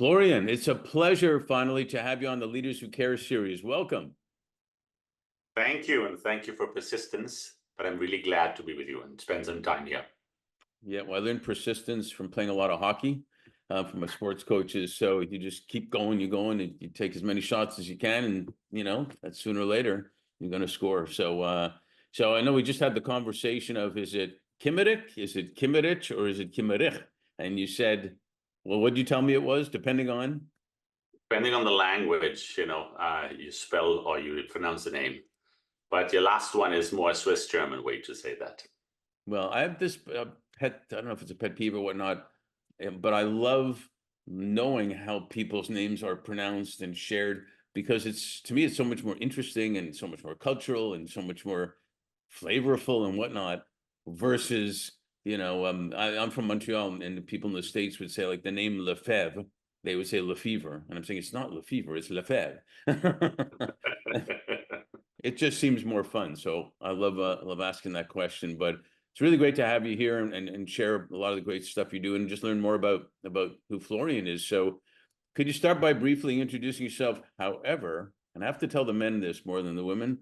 Florian, it's a pleasure finally to have you on the Leaders Who Care series. Welcome. Thank you, and thank you for persistence, but I'm really glad to be with you and spend some time here. Yeah, well, I learned persistence from playing a lot of hockey from my sports coaches. So you just keep going, and you take as many shots as you can, and that sooner or later you're going to score. So I know we just had the conversation of, is it Kemmerich, is it Kemmerich, or is it Kemmerich? And you said, well, what did you tell me it was, depending on? Depending on the language, you spell or you pronounce the name. But your last one is more Swiss German way to say that. Well, I have this pet, I don't know if it's a pet peeve or whatnot, but I love knowing how people's names are pronounced and shared, because to me, it's so much more interesting and so much more cultural and so much more flavorful and whatnot versus, I'm from Montreal, and the people in the States would say, like, the name Lefebvre, they would say Lefevre. And I'm saying, it's not Lefevre, it's Lefebvre. It just seems more fun. So I love asking that question, but it's really great to have you here and share a lot of the great stuff you do and just learn more about who Florian is. So could you start by briefly introducing yourself? However, and I have to tell the men this more than the women,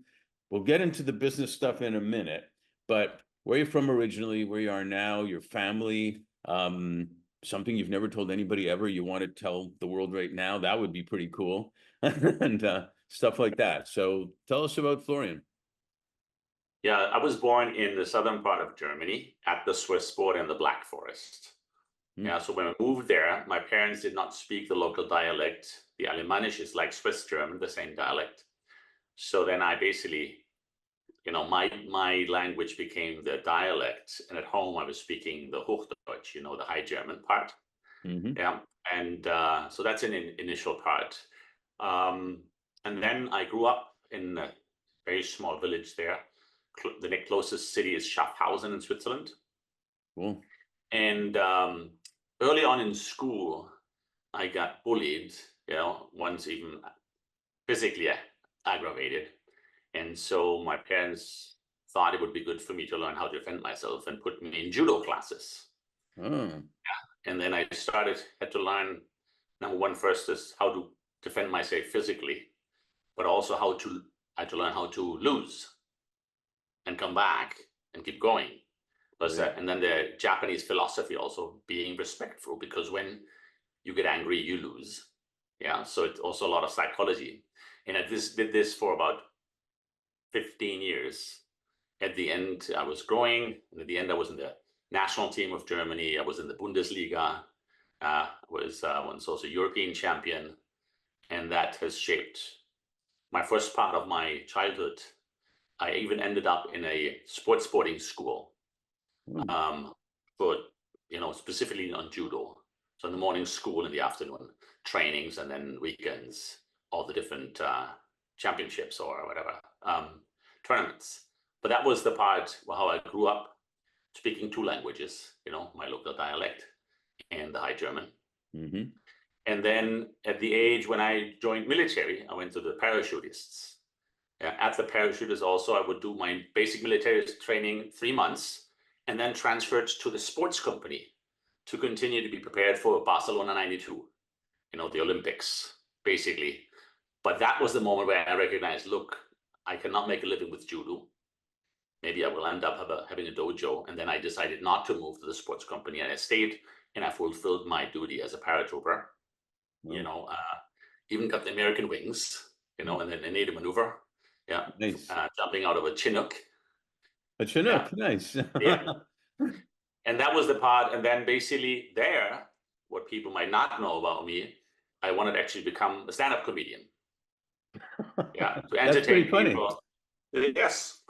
we'll get into the business stuff in a minute, but where you're from originally, where you are now, your family, something you've never told anybody ever, you want to tell the world right now, that would be pretty cool. And stuff like that. So tell us about Florian. Yeah, I was born in the southern part of Germany at the Swiss border in the Black Forest. Yeah, so when I moved there, my parents did not speak the local dialect. The Alemannisch is like Swiss German, the same dialect. So then I basically, my language became the dialect, and at home I was speaking the Hochdeutsch, the High German part. Mm-hmm. Yeah, and so that's an initial part. And then I grew up in a very small village there. The closest city is Schaffhausen in Switzerland. Cool. And early on in school, I got bullied, once even physically aggravated. And so my parents thought it would be good for me to learn how to defend myself and put me in judo classes. Oh. Yeah. And then I had to learn, number one, first is how to defend myself physically, but also I had to learn how to lose and come back and keep going. Plus, and then the Japanese philosophy also being respectful, because when you get angry, you lose. Yeah, so it's also a lot of psychology. And I did this for about 15 years. At the end, I was growing. And at the end, I was in the national team of Germany. I was in the Bundesliga. I was once also European champion. And that has shaped my first part of my childhood. I even ended up in a sports boarding school for, specifically on judo. So in the morning school, in the afternoon trainings, and then weekends, all the different championships or whatever tournaments. But that was the part how I grew up speaking two languages, my local dialect and the High German. Mm-hmm. And then at the age when I joined military, I went to the parachutists. At the parachutists also, I would do my basic military training 3 months and then transferred to the sports company to continue to be prepared for Barcelona 92, the Olympics, basically. But that was the moment where I recognized, look, I cannot make a living with judo. Maybe I will end up having a dojo. And then I decided not to move to the sports company, and I stayed and I fulfilled my duty as a paratrooper. Even got the American wings, and then a native maneuver. Yeah, nice. Jumping out of a Chinook. A Chinook, yeah. Nice. Yeah. And that was the part. And then basically there, what people might not know about me, I wanted to actually become a stand-up comedian. Yeah, to entertain people. Yes.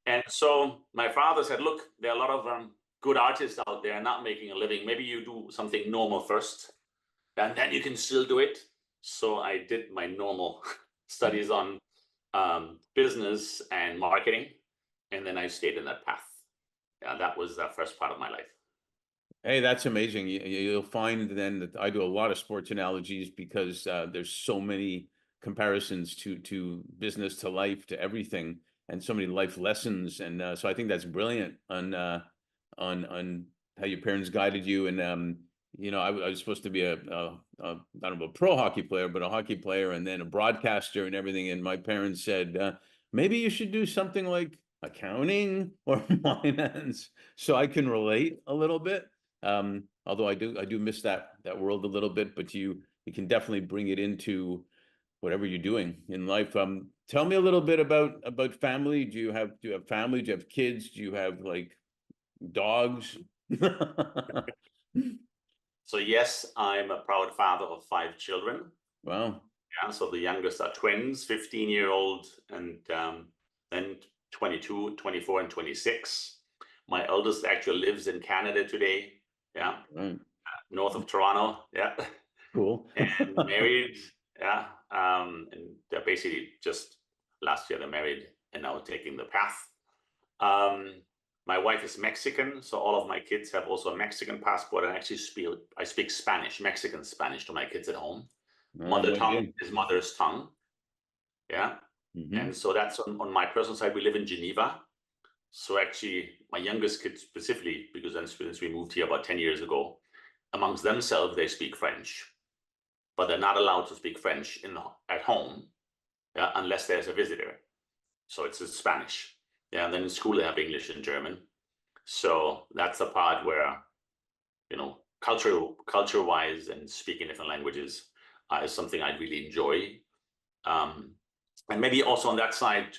And so my father said, look, there are a lot of good artists out there not making a living. Maybe you do something normal first, and then you can still do it. So I did my normal studies on business and marketing, and then I stayed in that path. Yeah, that was the first part of my life. Hey, that's amazing. You'll find then that I do a lot of sports analogies, because there's so many comparisons to business, to life, to everything, and so many life lessons. And so I think that's brilliant on how your parents guided you. And I was supposed to be I don't know, a pro hockey player, but a hockey player and then a broadcaster and everything. And my parents said, maybe you should do something like accounting or finance. So I can relate a little bit. Although I do miss that world a little bit, but you can definitely bring it into whatever you're doing in life. Tell me a little bit about family. Do you have family? Do you have kids? Do you have like dogs? So yes, I'm a proud father of 5 children. Wow. Yeah, so the youngest are twins, 15-year-old, and then 22, 24, and 26. My eldest actually lives in Canada today. Yeah, Right. north of Toronto. Yeah, Cool. and married. Yeah, and they're basically just last year they married and now taking the path. My wife is Mexican, so all of my kids have also a Mexican passport, and actually I speak Spanish, Mexican Spanish to my kids at home. Mother Muy tongue bien. is mother's tongue. Yeah. And so that's on my personal side. We live in Geneva. So actually, my youngest kids specifically, because since we moved here about 10 years ago, amongst themselves, they speak French, but they're not allowed to speak French at home, yeah, unless there's a visitor. So it's in Spanish. Yeah, and then in school, they have English and German. So that's the part where, culture-wise and speaking different languages is something I really enjoy. And maybe also on that side,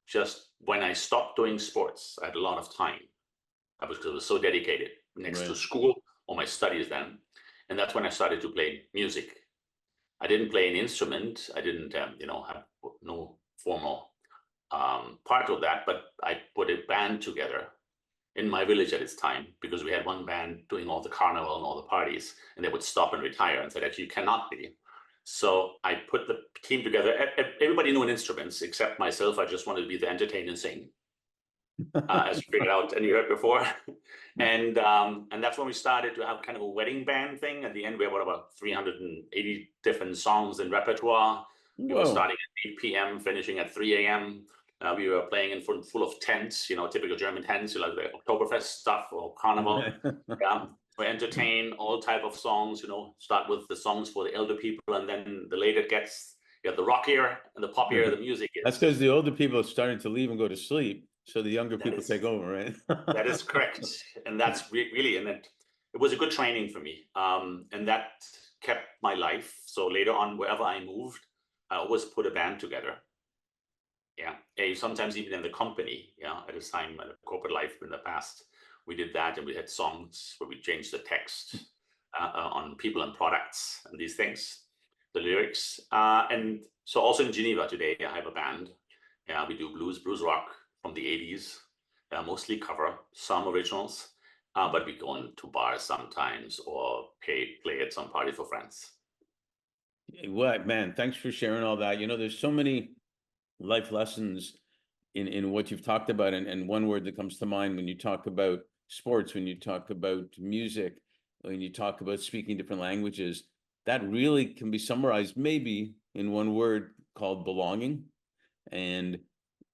just when I stopped doing sports, I had a lot of time. Because I was so dedicated next to school or my studies then. And that's when I started to play music. I didn't play an instrument. I didn't, have no formal part of that, but I put a band together in my village at its time, because we had one band doing all the carnival and all the parties, and they would stop and retire and said, actually, you cannot be. So I put the team together. Everybody knew instruments except myself. I just wanted to be the entertainer and sing, as you figured out and you heard before. And that's when we started to have kind of a wedding band thing. At the end, we had about 380 different songs in repertoire. We were starting at 8 p.m., finishing at 3 a.m. We were playing in full of tents, typical German tents, like the Oktoberfest stuff or Carnival. Yeah, we entertain all type of songs. Start with the songs for the elder people, and then the later it gets, you have the rockier and the poppier the music is. That's because the older people are starting to leave and go to sleep, so the younger people take over, right? That is correct, and that's really, and it was a good training for me, and that kept my life. So later on, wherever I moved, I always put a band together. Yeah, sometimes even in the company, at this time, in corporate life in the past, we did that, and we had songs where we changed the text on people and products and these things, the lyrics. And so also in Geneva today, I have a band. Yeah, we do blues rock from the 80s, mostly cover, some originals, but we go into bars sometimes or play at some party for friends. What, man, thanks for sharing all that. There's so many life lessons in what you've talked about, and one word that comes to mind when you talk about sports, when you talk about music, when you talk about speaking different languages, that really can be summarized maybe in one word called belonging. And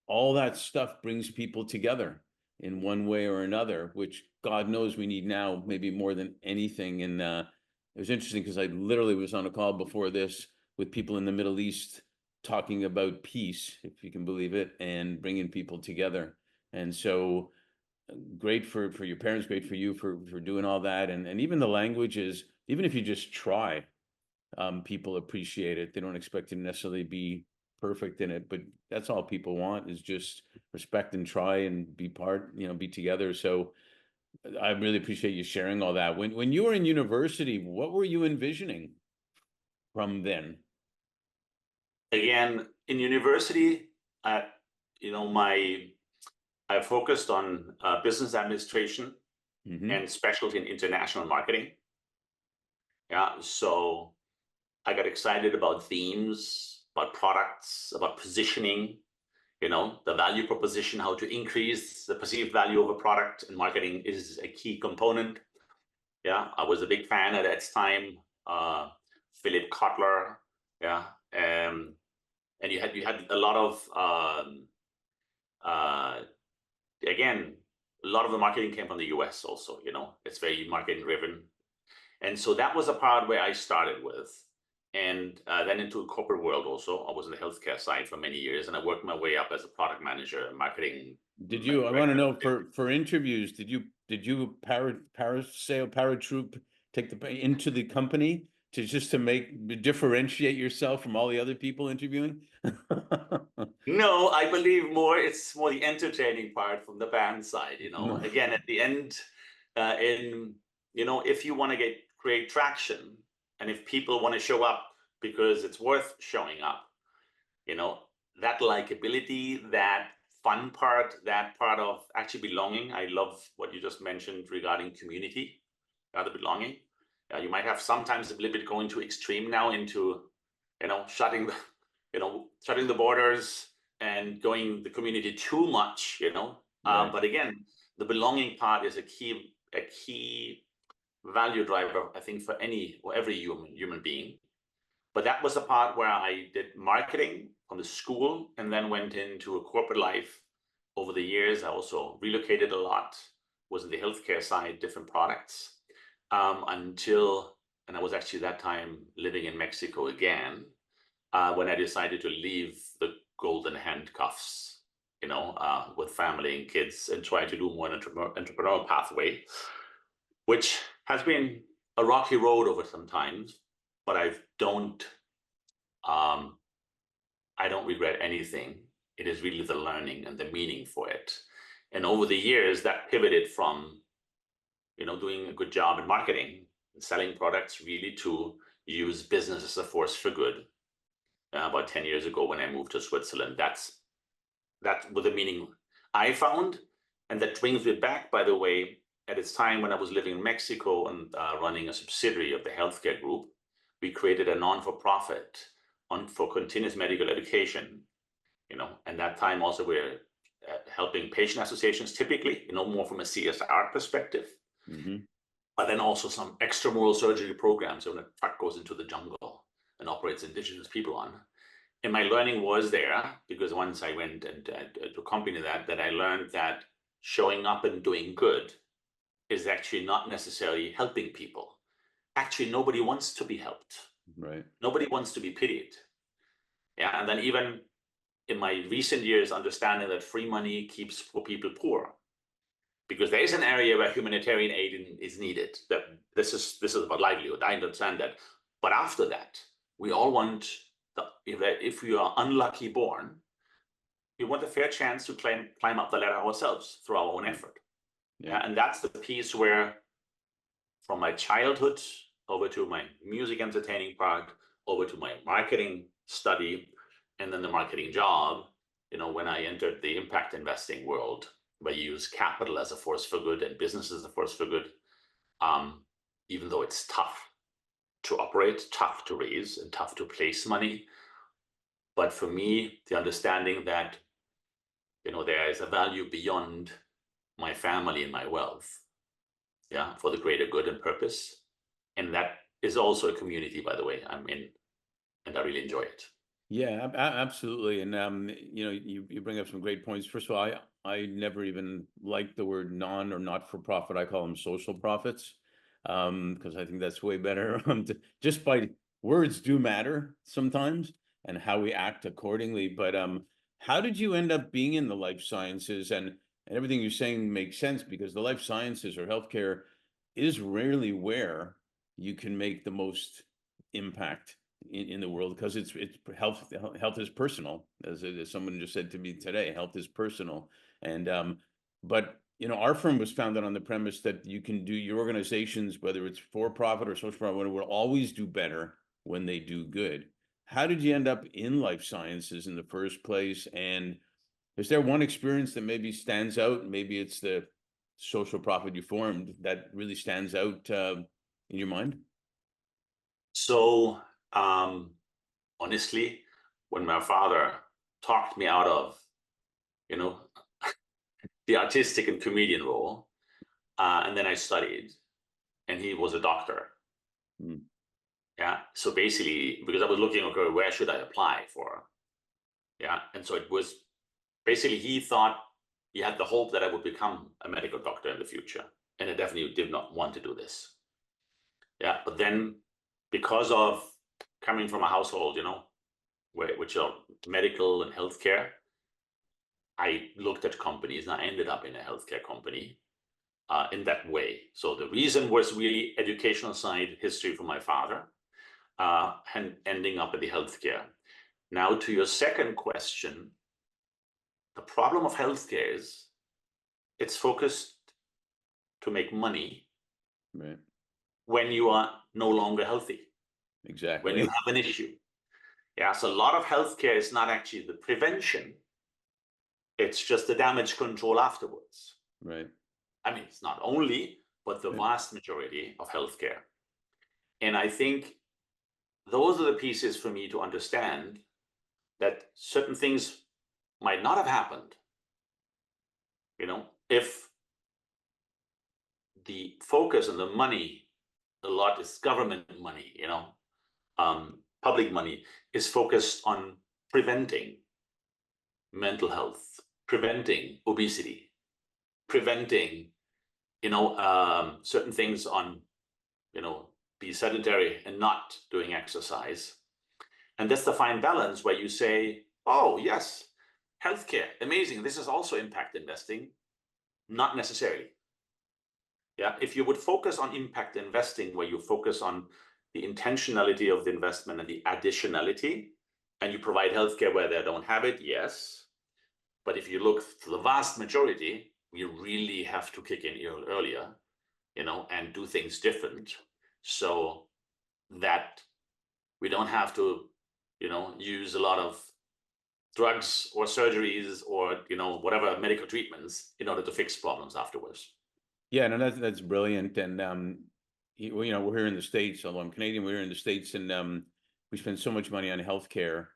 all that stuff brings people together in one way or another, which God knows we need now, maybe more than anything. And it was interesting because I literally was on a call before this with people in the Middle East talking about peace, if you can believe it, and bringing people together. And so great for your parents, great for you for doing all that. And even the languages, even if you just try, people appreciate it. They don't expect you to necessarily be perfect in it, but that's all people want, is just respect and try and be be together. So I really appreciate you sharing all that. When you were in university, what were you envisioning from then? Again, in university, I focused on business administration and specialty in international marketing. Yeah, so I got excited about themes, about products, about positioning, the value proposition, how to increase the perceived value of a product, and marketing is a key component. Yeah, I was a big fan at that time, Philip Kotler. Yeah, and you had a lot of again, a lot of the marketing came from the US also. It's very marketing driven. And so that was a part where I started with. And then into the corporate world also. I was in the healthcare side for many years, and I worked my way up as a product manager and marketing. Did you, I want to know, for interviews, did you paratroop take the into the company to just to differentiate yourself from all the other people interviewing? No, I believe it's more the entertaining part from the band side, you know. No. Again, at the end, if you want to create traction, and if people want to show up because it's worth showing up, that likability, that fun part, that part of actually belonging. I love what you just mentioned regarding community, the belonging. You might have sometimes a little bit going too extreme now into, shutting the borders and going the community too much, Right. But again, the belonging part is a key value driver, I think, for every human being. But that was the part where I did marketing from the school and then went into a corporate life. Over the years, I also relocated a lot, was in the healthcare side, different products, and I was actually that time living in Mexico again, when I decided to leave the golden handcuffs, with family and kids, and try to do more entrepreneurial pathway, which has been a rocky road over some times, but I don't regret anything. It is really the learning and the meaning for it. And over the years, that pivoted from, doing a good job in marketing and selling products, really to use business as a force for good. About 10 years ago, when I moved to Switzerland, that was the meaning I found. And that brings me back, by the way, at its time when I was living in Mexico and running a subsidiary of the healthcare group, we created a non-for-profit for continuous medical education, and that time also we're helping patient associations typically, more from a CSR perspective, but then also some extramural surgery programs. So when a truck goes into the jungle and operates indigenous people on. And my learning was there, because once I went and to accompany that I learned that showing up and doing good is actually not necessarily helping people. Actually, nobody wants to be helped. Right. Nobody wants to be pitied. Yeah, and then even in my recent years, understanding that free money keeps poor people poor, because there is an area where humanitarian aid is needed. That this is about livelihood. I understand that, but after that, we all want if we are unlucky born, we want a fair chance to climb up the ladder ourselves through our own effort. Yeah, and that's the piece where, from my childhood over to my music entertaining part, over to my marketing study, and then the marketing job, when I entered the impact investing world, where you use capital as a force for good and business as a force for good, even though it's tough to operate, tough to raise, and tough to place money. But for me, the understanding that, there is a value beyond my family and my wealth, for the greater good and purpose. And that is also a community, by the way, I'm in, and I really enjoy it. Yeah, absolutely. And you bring up some great points. First of all, I never even liked the word non or not for profit. I call them social profits, because I think that's way better. Just by words do matter sometimes, and how we act accordingly. But how did you end up being in the life sciences? And everything you're saying makes sense, because the life sciences or healthcare is rarely where you can make the most impact in the world, because it's health is personal, as someone just said to me today. Health is personal. And but our firm was founded on the premise that you can do your organizations, whether it's for profit or social profit, will always do better when they do good. How did you end up in life sciences in the first place? And is there one experience that maybe stands out? Maybe it's the social profit you formed that really stands out in your mind. So honestly, when my father talked me out of, the artistic and comedian role, and then I studied, and he was a doctor. Yeah. So basically, because I was looking, okay, where should I apply for? Yeah. And so it was basically, he thought he had the hope that I would become a medical doctor in the future. And I definitely did not want to do this. Yeah, but then because of coming from a household, which are medical and healthcare, I looked at companies and I ended up in a healthcare company in that way. So the reason was really educational side, history from my father, and ending up in the healthcare. Now to your second question, the problem of healthcare is it's focused to make money Right. when you are no longer healthy, Exactly. when you have an issue. Yeah, so a lot of healthcare is not actually the prevention, it's just the damage control afterwards. Right. I mean, it's not only, but the Right. vast majority of healthcare. And I think those are the pieces for me to understand that certain things might not have happened, if the focus and the money, a lot is government money, public money is focused on preventing mental health, preventing obesity, preventing, certain things on, be sedentary and not doing exercise. And that's the fine balance where you say, oh, yes, healthcare, amazing. This is also impact investing. Not necessarily. Yeah, if you would focus on impact investing, where you focus on the intentionality of the investment and the additionality, and you provide healthcare where they don't have it, yes. But if you look to the vast majority, we really have to kick in earlier, and do things different so that we don't have to, use a lot of drugs or surgeries or, whatever medical treatments in order to fix problems afterwards. Yeah, no, that's brilliant. And we're here in the States, although I'm Canadian, we're here in the States, and we spend so much money on healthcare,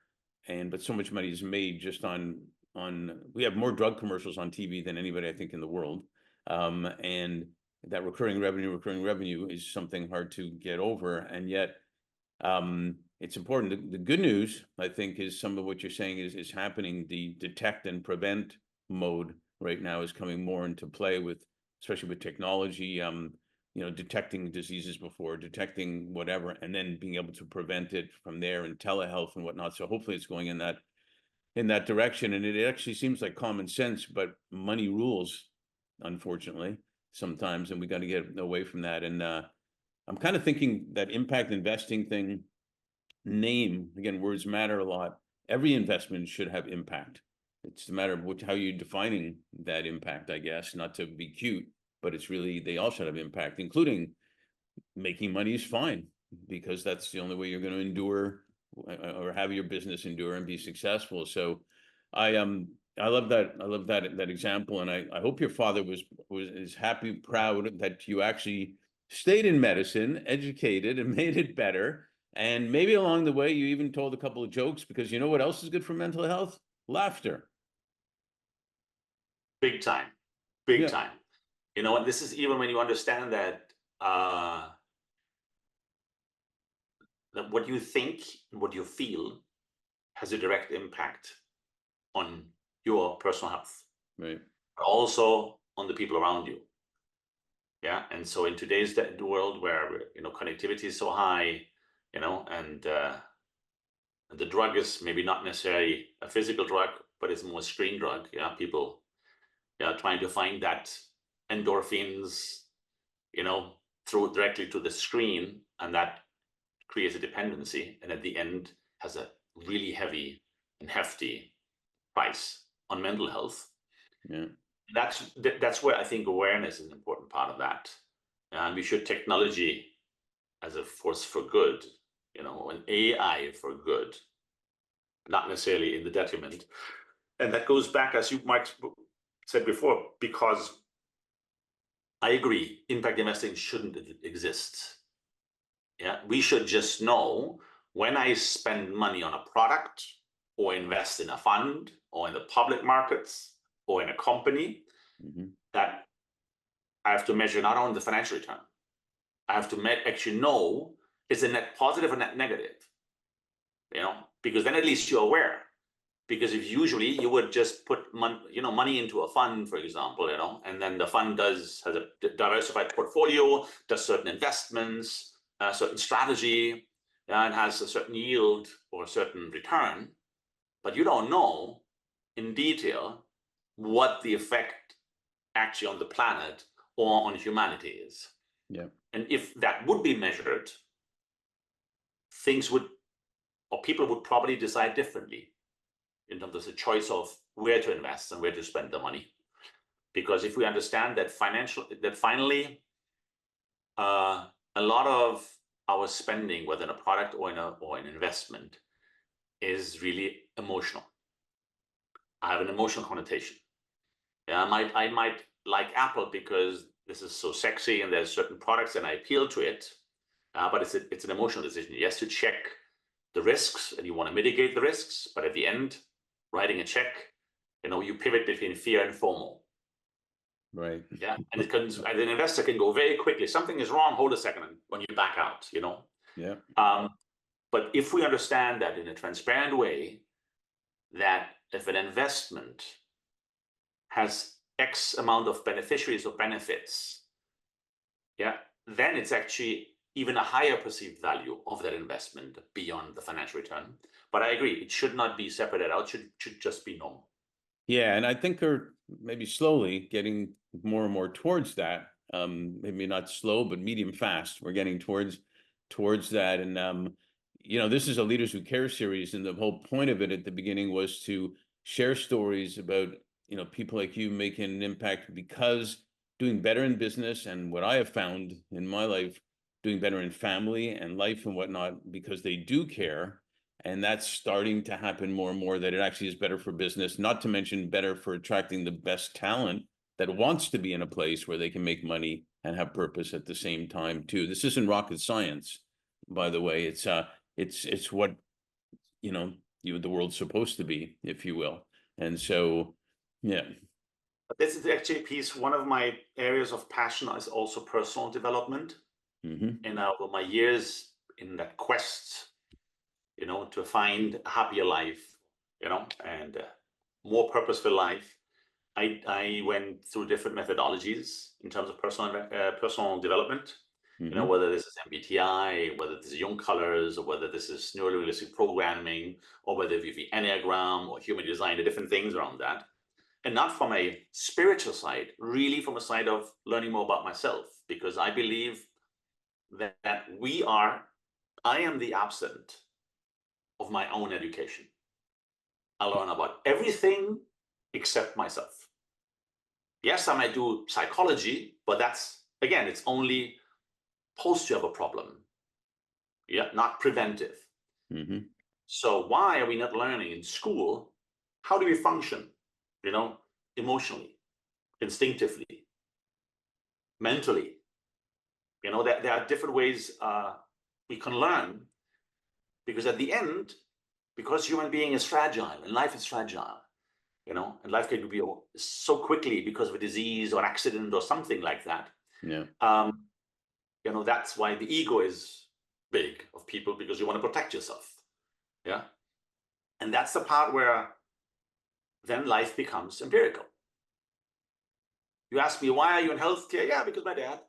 but so much money is made just on we have more drug commercials on TV than anybody I think in the world. And that recurring revenue is something hard to get over. And yet it's important. The good news, I think, is some of what you're saying is happening. The detect and prevent mode right now is coming more into play especially with technology, detecting diseases before, detecting whatever, and then being able to prevent it from there, and telehealth and whatnot. So hopefully it's going in that direction. And it actually seems like common sense, but money rules, unfortunately, sometimes, and we got to get away from that. And I'm kind of thinking that impact investing thing, name, again, words matter a lot. Every investment should have impact. It's a matter of how you're defining that impact, I guess, not to be cute, but it's really, they all should have impact, including making money is fine, because that's the only way you're going to endure or have your business endure and be successful. So I love that example. And I hope your father is happy, proud that you actually stayed in medicine, educated, and made it better. And maybe along the way, you even told a couple of jokes, because you know what else is good for mental health? Laughter. Big time, big Yeah. time. And this is even when you understand that that what you think and what you feel has a direct impact on your personal health, Right. but also on the people around you. Yeah, and so in today's world where connectivity is so high, and the drug is maybe not necessarily a physical drug, but it's more a screen drug. Yeah, people, trying to find that endorphins, through directly to the screen, and that creates a dependency, and at the end has a really heavy and hefty price on mental health. Yeah. That's where I think awareness is an important part of that, and we should technology as a force for good, an AI for good, not necessarily in the detriment. And that goes back, as you Mike said before, because I agree, impact investing shouldn't exist. Yeah, we should just know when I spend money on a product or invest in a fund or in the public markets or in a company, that I have to measure not only the financial return, I have to actually know, is a net positive or net negative, because then at least you're aware. Because if usually you would just put money into a fund, for example, and then the fund has a diversified portfolio, does certain investments, a certain strategy, and has a certain yield or a certain return, but you don't know in detail what the effect actually on the planet or on humanity is. Yeah. And if that would be measured, things would, or people would probably decide differently in terms of the choice of where to invest and where to spend the money. Because if we understand that finally, a lot of our spending, whether in a product or an investment, is really emotional. I have an emotional connotation. Yeah, I might like Apple because this is so sexy and there's certain products and I appeal to it, but it's an emotional decision. Yes, to check the risks and you want to mitigate the risks, but at the end, writing a check, you pivot between fear and FOMO. Right. Yeah, and an investor can go very quickly. Something is wrong. Hold a second when you back out. Yeah. But if we understand that in a transparent way, that if an investment has X amount of beneficiaries or benefits, yeah, then it's actually even a higher perceived value of that investment beyond the financial return. But I agree, it should not be separated out. Should just be normal. Yeah, and I think they're maybe slowly getting more and more towards that. Maybe not slow, but medium fast. We're getting towards that. And this is a Leaders Who Care series, and the whole point of it at the beginning was to share stories about people like you making an impact, because doing better in business, and what I have found in my life, doing better in family and life and whatnot, because they do care. And that's starting to happen more and more, that it actually is better for business, not to mention better for attracting the best talent that wants to be in a place where they can make money and have purpose at the same time too. This isn't rocket science, by the way. It's what the world's supposed to be, if you will. And so, yeah. This is actually a piece. One of my areas of passion is also personal development. Mm-hmm. And over my years in that quest, to find a happier life, and more purposeful life, I went through different methodologies in terms of personal development. Mm-hmm. Whether this is MBTI, whether this is Young Colors, or whether this is neuro-linguistic programming, or whether it's the Enneagram or human design, the different things around that. And not from a spiritual side, really from a side of learning more about myself, because I believe that I am the absent of my own education. I learn about everything except myself. Yes, I might do psychology, but that's, again, it's only post you have a problem. Yeah, not preventive. Mm-hmm. So why are we not learning in school? How do we function, emotionally, instinctively, mentally? There are different ways we can learn, because at the end, because human being is fragile and life is fragile, and life can be so quickly because of a disease or an accident or something like that. Yeah. That's why the ego is big of people, because you want to protect yourself. Yeah. And that's the part where then life becomes empirical. You ask me, why are you in healthcare? Yeah, because my dad.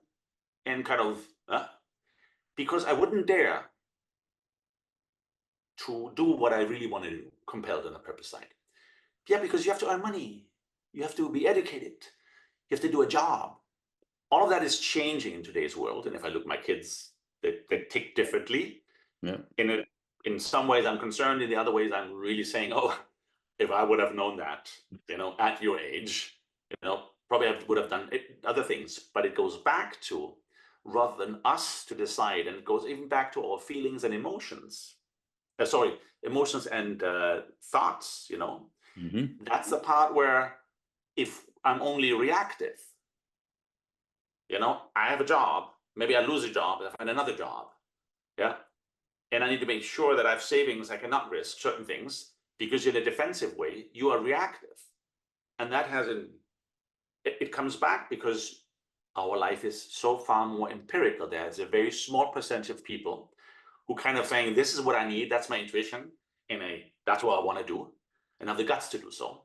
And because I wouldn't dare to do what I really want to do, compelled on the purpose side. Yeah, because you have to earn money. You have to be educated. You have to do a job. All of that is changing in today's world. And if I look at my kids, they tick differently. Yeah. In some ways I'm concerned. In the other ways, I'm really saying, oh, if I would have known that, at your age, probably I would have done other things. But it goes back to, rather than us to decide, and it goes even back to our feelings and emotions. Emotions and thoughts, Mm-hmm. That's the part where, if I'm only reactive, I have a job, maybe I lose a job, I find another job. Yeah. And I need to make sure that I have savings. I cannot risk certain things, because in a defensive way, you are reactive. And that it comes back because our life is so far more empirical. There's a very small percentage of people who kind of saying, this is what I need, that's my intuition, and that's what I want to do, and have the guts to do so.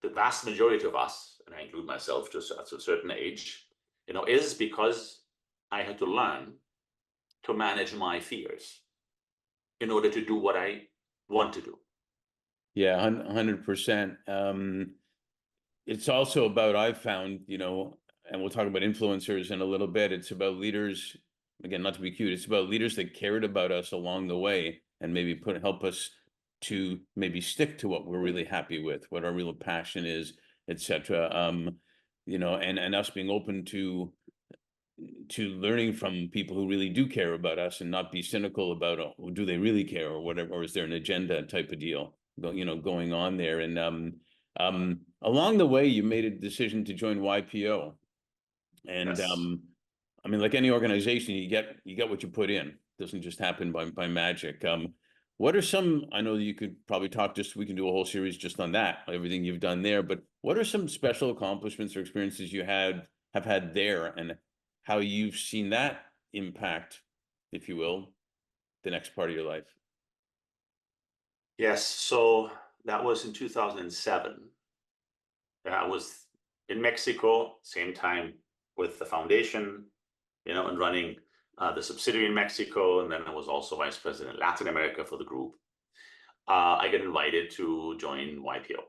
The vast majority of us, and I include myself at a certain age, is because I had to learn to manage my fears in order to do what I want to do. Yeah, 100%. It's also about, I've found, and we'll talk about influencers in a little bit. It's about leaders, again, not to be cute, it's about leaders that cared about us along the way and maybe help us to maybe stick to what we're really happy with, what our real passion is, etc. And us being open to learning from people who really do care about us and not be cynical about, oh, do they really care or whatever, or is there an agenda type of deal going on there. And along the way, you made a decision to join YPO. And Yes. I mean, like any organization, you get what you put in. It doesn't just happen by magic. What are some, I know you could probably we can do a whole series just on that, everything you've done there, but what are some special accomplishments or experiences you have had there, and how you've seen that impact, if you will, the next part of your life? Yes, so that was in 2007. I was in Mexico, same time with the foundation, and running the subsidiary in Mexico. And then I was also vice president Latin America for the group. I get invited to join YPO.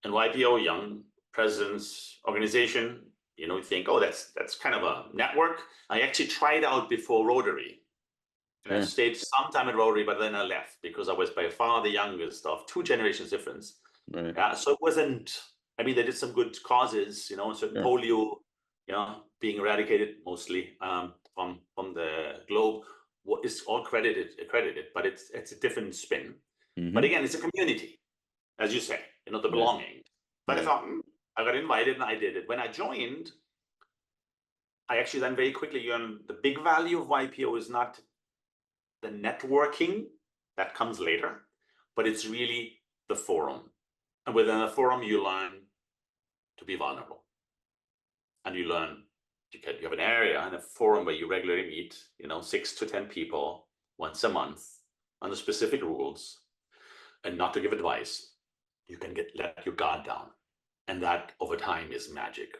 And YPO, Young Presidents Organization, you think, oh, that's kind of a network. I actually tried out before Rotary. And I stayed some time at Rotary, but then I left because I was by far the youngest of 2 generations difference. Right. So it wasn't, I mean, they did some good causes, certain polio, being eradicated mostly from the globe. What is all accredited, but it's a different spin. But again, it's a community, as you say, the belonging. But I thought, I got invited and I did it. When I joined, I actually then very quickly learned the big value of YPO is not the networking that comes later, but it's really the forum. And within the forum, you learn to be vulnerable. And you learn, you have an area and a forum where you regularly meet, 6 to 10 people once a month under specific rules, and not to give advice. You can let your guard down. And that over time is magic.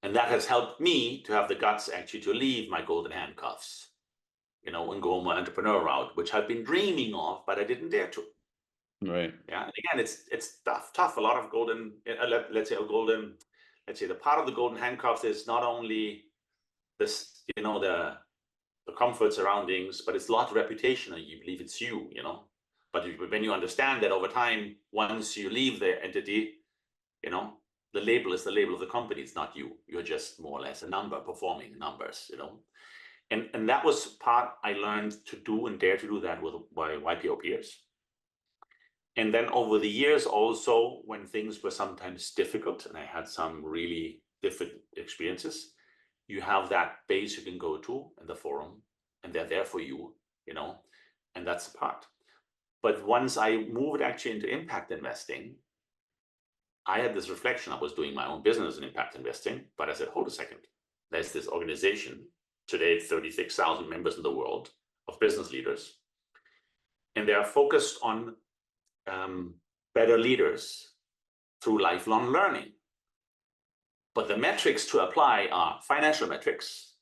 And that has helped me to have the guts actually to leave my golden handcuffs, and go on my entrepreneur route, which I've been dreaming of, but I didn't dare to. Right. Yeah. And again, it's tough. A lot of golden, let's say the part of the golden handcuffs is not only this, the comfort surroundings, but it's a lot of reputation, and you believe it's you, But when you understand that over time, once you leave the entity, the label is the label of the company. It's not you. You're just more or less a number, performing numbers, And that was part I learned to do and dare to do that with my YPO peers. And then over the years also, when things were sometimes difficult and I had some really different experiences, you have that base you can go to in the forum, and they're there for you, and that's the part. But once I moved actually into impact investing, I had this reflection. I was doing my own business in impact investing, but I said, hold a second. There's this organization, today 36,000 members in the world of business leaders, and they are focused on better leaders through lifelong learning. But the metrics to apply are financial metrics,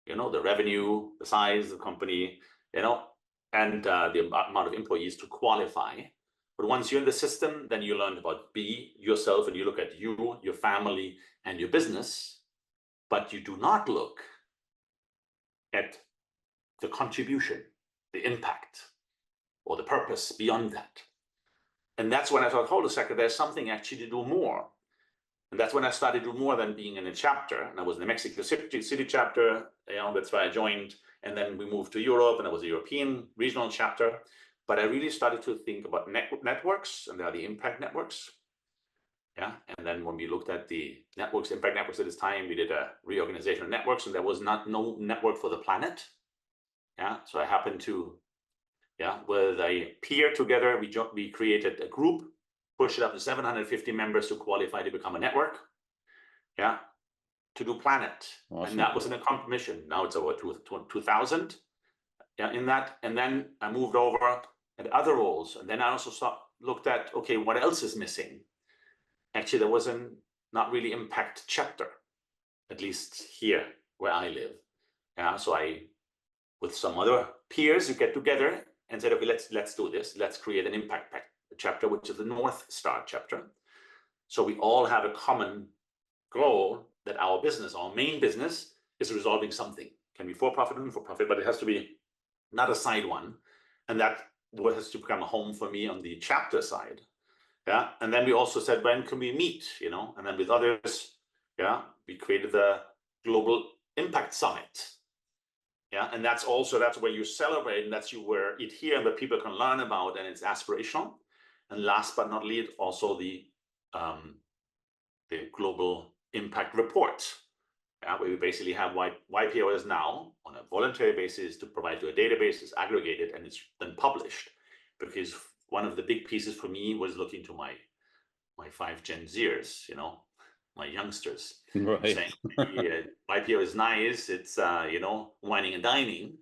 the revenue, the size of the company, and the amount of employees to qualify. But once you're in the system, then you learn about be yourself, and you look at you, your family, and your business, but you do not look at the contribution, the impact, or the purpose beyond that. And that's when I thought, hold a second, there's something actually to do more. And that's when I started to do more than being in a chapter. And I was in the Mexico City chapter, that's why I joined. And then we moved to Europe, and I was a European regional chapter. But I really started to think about networks, and there are the impact networks. Yeah. And then when we looked at the networks, impact networks at this time, we did a reorganization of networks, and there was no network for the planet. Yeah. So I happened to, with a peer together, we created a group, pushed it up to 750 members to qualify to become a network. Yeah. To do planet. Awesome. And that was in a commission. Now it's over 2,000. Yeah, in that. And then I moved over at other roles. And then I also looked at, okay, what else is missing? Actually, there was not really impact chapter, at least here where I live. Yeah, so I with some other peers, you get together and said, okay, let's do this. Let's create an impact chapter, which is the North Star chapter. So we all have a common goal that our business, our main business, is resolving something. Can be for-profit or non-for-profit, but it has to be not a side one. And that has to become a home for me on the chapter side. Yeah. And then we also said, when can we meet? You know, and then with others, yeah, we created the Global Impact Summit. Yeah. And that's where you celebrate, and that's where it here and where people can learn about, and it's aspirational. And last but not least, also the Global Impact Report, where we basically have YPO is now on a voluntary basis to provide to a database, it's aggregated, and it's then published. Because one of the big pieces for me was looking to my 5 Gen Zers, you know, my youngsters, Right. saying, yeah, YPO is nice, it's you know, whining and dining,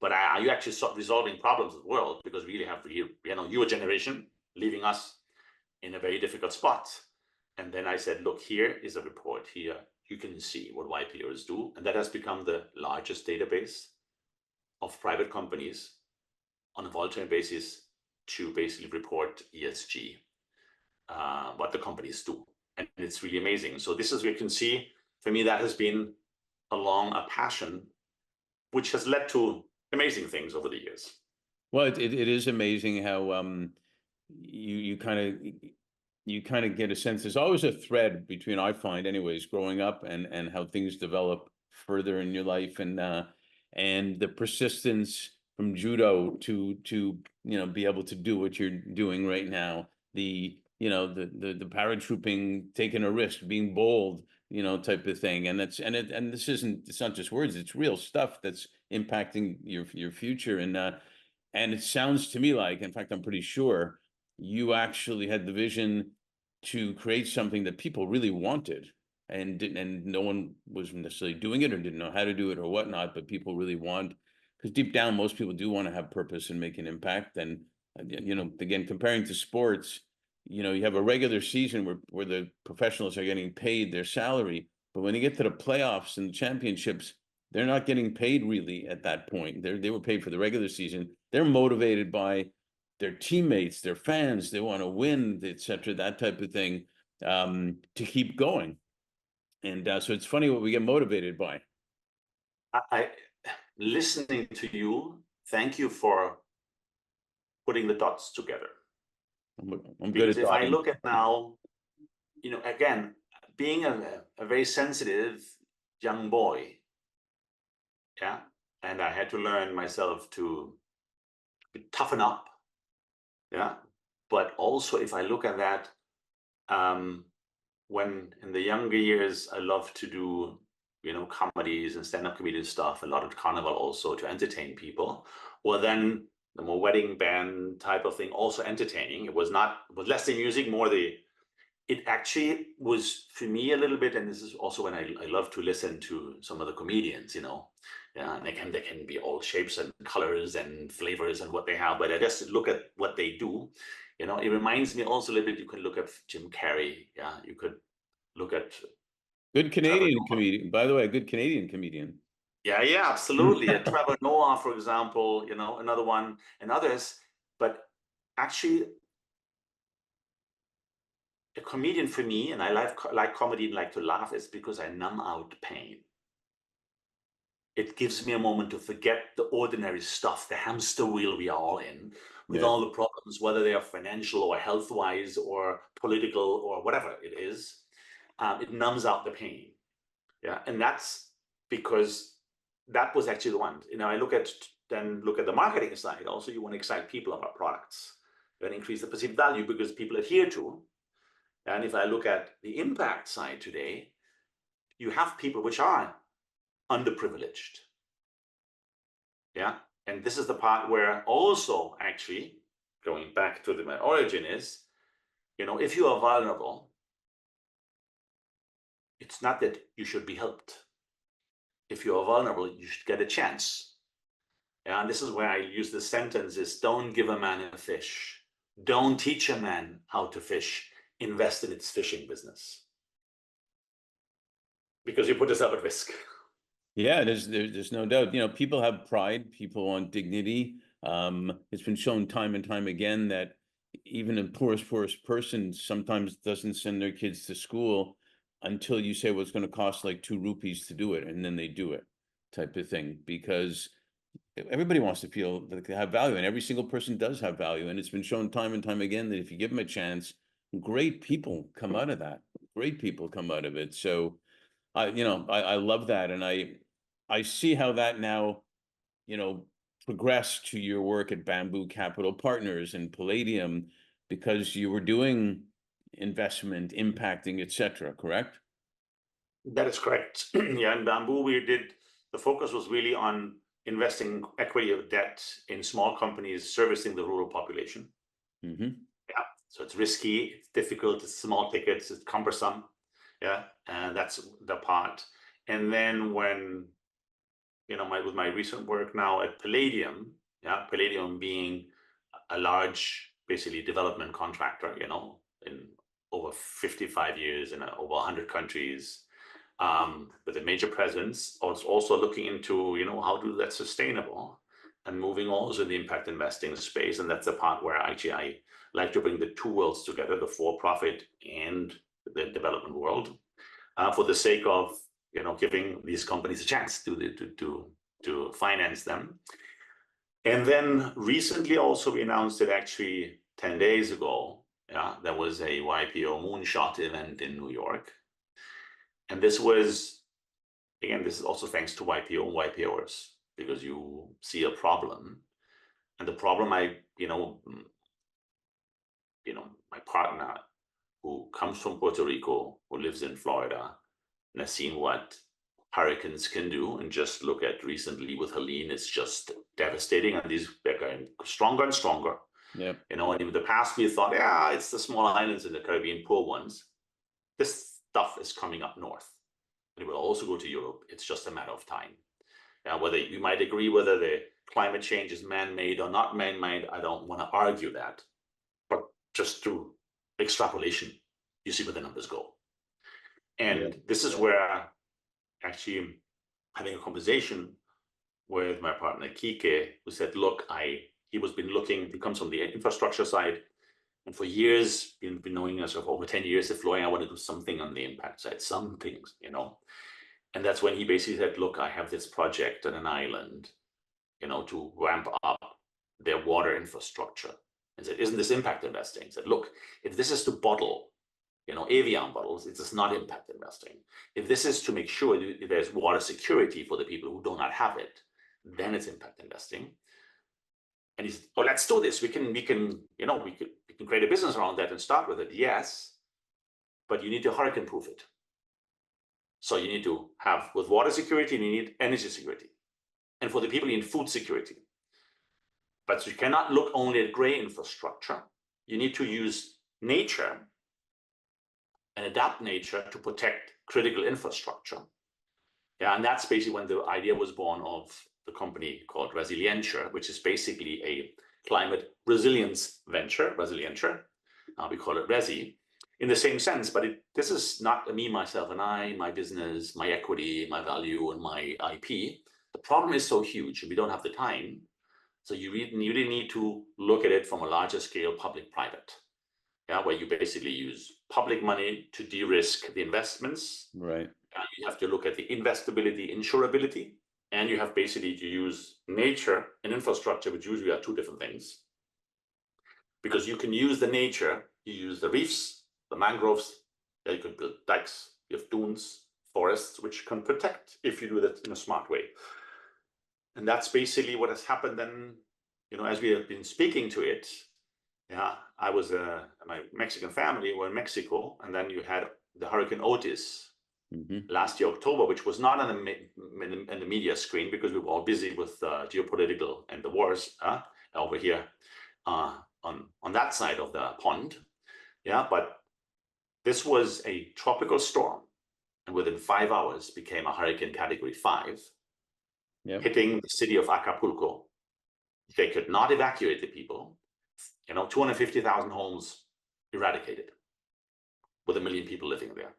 but are you actually resolving problems of the world? Because we really have your generation leaving us in a very difficult spot. And then I said, look, here is a report. Here you can see what YPOs do. And that has become the largest database of private companies on a voluntary basis to basically report ESG, what the companies do. And it's really amazing. So this is where you can see, for me, that has been a passion, which has led to amazing things over the years. Well, it is amazing how you kind of get a sense. There's always a thread between, I find anyways, growing up and how things develop further in your life, and the persistence from judo to be able to do what you're doing right now, the paratrooping, taking a risk, being bold, type of thing. And it's not just words, it's real stuff that's impacting your future. And it sounds to me like, in fact, I'm pretty sure you actually had the vision to create something that people really wanted, and no one was necessarily doing it or didn't know how to do it or whatnot, but people really want, because deep down, most people do want to have purpose and make an impact. And, again, comparing to sports, you have a regular season where the professionals are getting paid their salary, but when you get to the playoffs and the championships, they're not getting paid really at that point. They were paid for the regular season. They're motivated by their teammates, their fans. They want to win, etc., that type of thing, to keep going. And so it's funny what we get motivated by. I listening to you, thank you for putting the dots together. I'm good at if I dotting. look at now, again, being a very sensitive young boy, yeah, and I had to learn myself to toughen up, yeah. But also, if I look at that, when in the younger years, I loved to do, comedies and stand-up comedian stuff, a lot of carnival also to entertain people. Well, then the more wedding band type of thing, also entertaining. It was less the music, it actually was for me a little bit, and this is also when I love to listen to some of the comedians, yeah, and they can be all shapes and colors and flavors and what they have, but I just look at what they do. It reminds me also a little bit, you can look at Jim Carrey, yeah, you could look at good Canadian comedian, by the way, a good Canadian comedian. Yeah, absolutely. Trevor Noah, for example, another one, and others. But actually, a comedian for me, and I like comedy and like to laugh, is because I numb out pain. It gives me a moment to forget the ordinary stuff, the hamster wheel we are all in, with all the problems, whether they are financial or health-wise or political or whatever it is. It numbs out the pain. Yeah, and that's because that was actually the one. I look at the marketing side. Also, you want to excite people about products and increase the perceived value because people adhere to. And if I look at the impact side today, you have people which are underprivileged. Yeah, and this is the part where also actually going back to my origin is, if you are vulnerable, it's not that you should be helped. If you are vulnerable, you should get a chance. And this is where I use the sentence is, don't give a man a fish. Don't teach a man how to fish. Invest in its fishing business. Because you put yourself at risk. Yeah, there's no doubt. You know, people have pride, people want dignity. It's been shown time and time again that even a poorest person sometimes doesn't send their kids to school until you say, well, it's going to cost like 2 rupees to do it, and then they do it, type of thing. Because everybody wants to feel that they have value, and every single person does have value. And it's been shown time and time again that if you give them a chance, great people come out of that. Great people come out of it. So I love that, and I see how that now, progressed to your work at Bamboo Capital Partners and Palladium, because you were doing investment, impacting, etc. Correct? That is correct. Yeah, in Bamboo, the focus was really on investing equity or debt in small companies servicing the rural population. Mm-hmm. Yeah, so it's risky, it's difficult, it's small tickets, it's cumbersome. Yeah, and that's the part. And then when, with my recent work now at Palladium, yeah, Palladium being a large, basically development contractor, in over 55 years in over 100 countries, with a major presence. I was also looking into, how to do that sustainable and moving also in the impact investing space. And that's the part where actually I like to bring the two worlds together, the for-profit and the development world, for the sake of, giving these companies a chance to finance them. And then recently also we announced it actually 10 days ago. Yeah, there was a YPO moonshot event in New York. And this was, again, this is also thanks to YPO and YPOers, because you see a problem. And the problem my partner who comes from Puerto Rico, who lives in Florida, and has seen what hurricanes can do, and just look at recently with Helene, it's just devastating, and they're getting stronger and stronger. Yeah. And in the past we thought, yeah, it's the small islands in the Caribbean, poor ones. This stuff is coming up north. And it will also go to Europe. It's just a matter of time. Whether you might agree whether the climate change is man-made or not man-made, I don't want to argue that. But just through extrapolation, you see where the numbers go. And this is where actually having a conversation with my partner Kike, who said, look, he comes from the infrastructure side, and for years, been knowing us for over 10 years, that Florian, I want to do something on the impact side, some things, And that's when he basically said, look, I have this project on an island, to ramp up their water infrastructure. And said, isn't this impact investing? He said, look, if this is to bottle, Evian bottles, it is not impact investing. If this is to make sure there's water security for the people who do not have it, then it's impact investing. And he said, oh, let's do this. We can create a business around that and start with it. Yes, but you need to hurricane proof it. So you need to have, with water security, you need energy security. And for the people, you need food security. But you cannot look only at gray infrastructure. You need to use nature and adapt nature to protect critical infrastructure. Yeah, and that's basically when the idea was born of the company called Resilienture, which is basically a climate resilience venture, Resilienture. We call it Resi, in the same sense, but this is not me, myself, and I, my business, my equity, my value, and my IP. The problem is so huge, and we don't have the time. So you really need to look at it from a larger scale, public-private. Yeah, where you basically use public money to de-risk the investments. Right. You have to look at the investability, insurability, and you have basically to use nature and infrastructure, which usually are two different things. Because you can use the nature, you use the reefs, the mangroves, you can build dikes, you have dunes, forests, which can protect if you do that in a smart way. And that's basically what has happened then, as we have been speaking to it. Yeah, I was, my Mexican family were in Mexico, and then you had the Hurricane Otis last year, October, which was not on the media screen because we were all busy with geopolitical and the wars over here on that side of the pond. Yeah, but this was a tropical storm, and within 5 hours became a hurricane category 5, hitting the city of Acapulco. They could not evacuate the people. 250,000 homes eradicated, with 1 million people living there.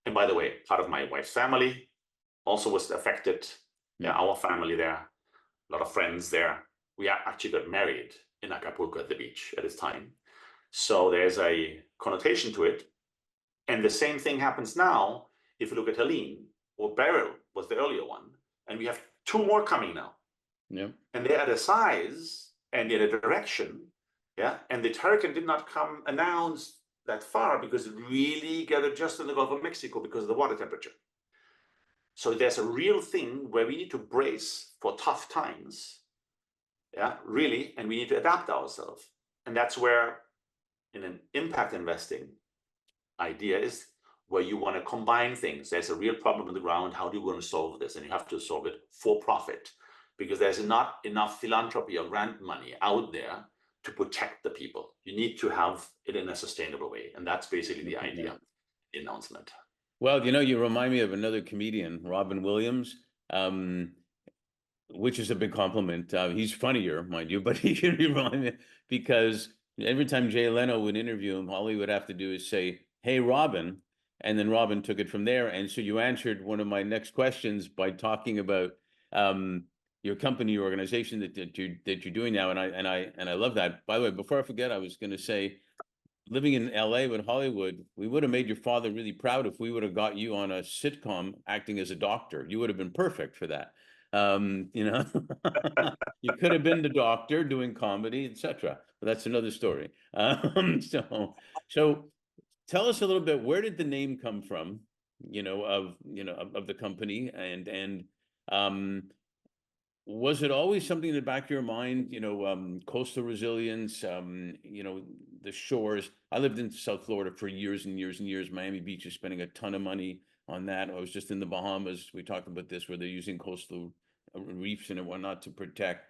And by the way, part of my wife's family, also was affected. Yeah, our family there, a lot of friends there. We actually got married in Acapulco at the beach at this time. So there's a connotation to it. And the same thing happens now if you look at Helene, or Beryl was the earlier one. And we have two more coming now. Yeah. And they're at a size and in a direction. Yeah. And the hurricane did not come announced that far because it really gathered just in the Gulf of Mexico because of the water temperature. So there's a real thing where we need to brace for tough times. Yeah, really. And we need to adapt ourselves. And that's where in an impact investing idea is where you want to combine things. There's a real problem on the ground. How do you want to solve this? And you have to solve it for profit because there's not enough philanthropy or grant money out there to protect the people. You need to have it in a sustainable way. And that's basically the idea, the announcement. Well, you remind me of another comedian, Robin Williams, which is a big compliment. He's funnier, mind you, but he remind me because every time Jay Leno would interview him, all he would have to do is say, "Hey, Robin," and then Robin took it from there. And so you answered one of my next questions by talking about your company, your organization that you're doing now, and I love that. By the way, before I forget, I was going to say, living in LA with Hollywood, we would have made your father really proud if we would have got you on a sitcom acting as a doctor. You would have been perfect for that. You could have been the doctor doing comedy, etc. But that's another story. So tell us a little bit, where did the name come from, of the company, and was it always something in the back of your mind, coastal resilience, the shores? I lived in South Florida for years and years and years. Miami Beach is spending a ton of money on that. I was just in the Bahamas. We talked about this, where they're using coastal reefs and whatnot to protect.